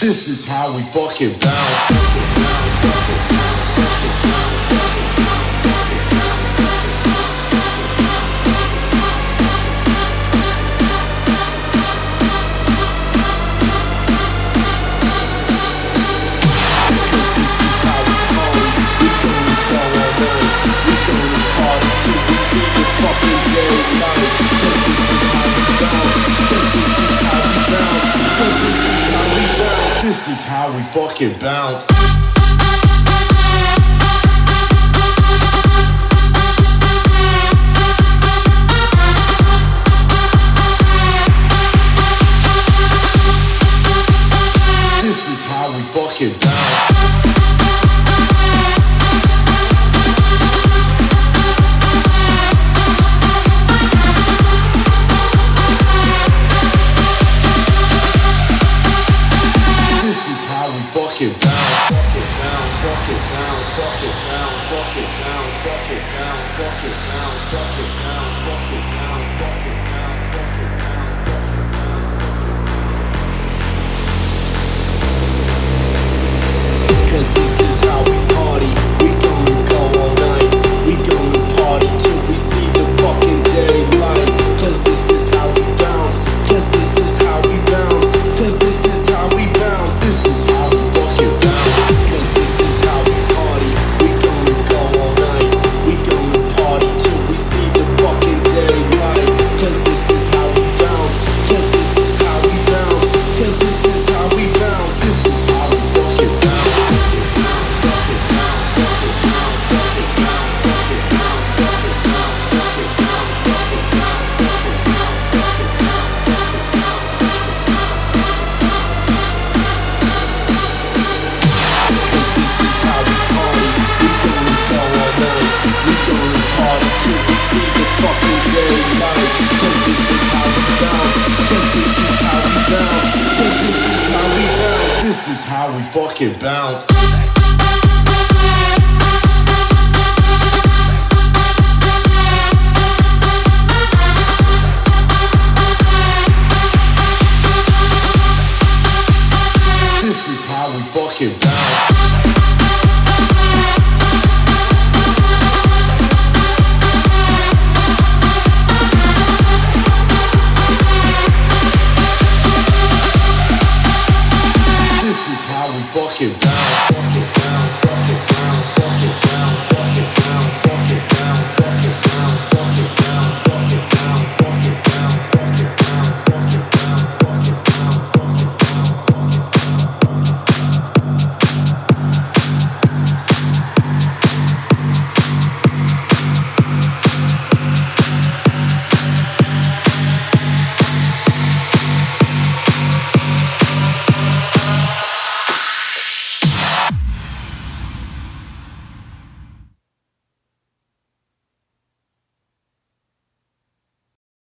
This is how we fucking bounce. This is how we fucking bounce. This is how we fucking bounce. Cause this is how we party. We gonna go all night. We gonna party till we see the fucking daylight. Cause this is how we bounce. Cause this is how we bounce. Cause this is how we bounce. This is how we fucking bounce. Cause this is how we party. We gonna go all night. We gonna party till we see the fucking daylight. Cause this is how we bounce. Cause this is how we bounce. Cause this is how we bounce. This is how we fucking bounce. This is how we fucking bounce. This is how we fucking bounce.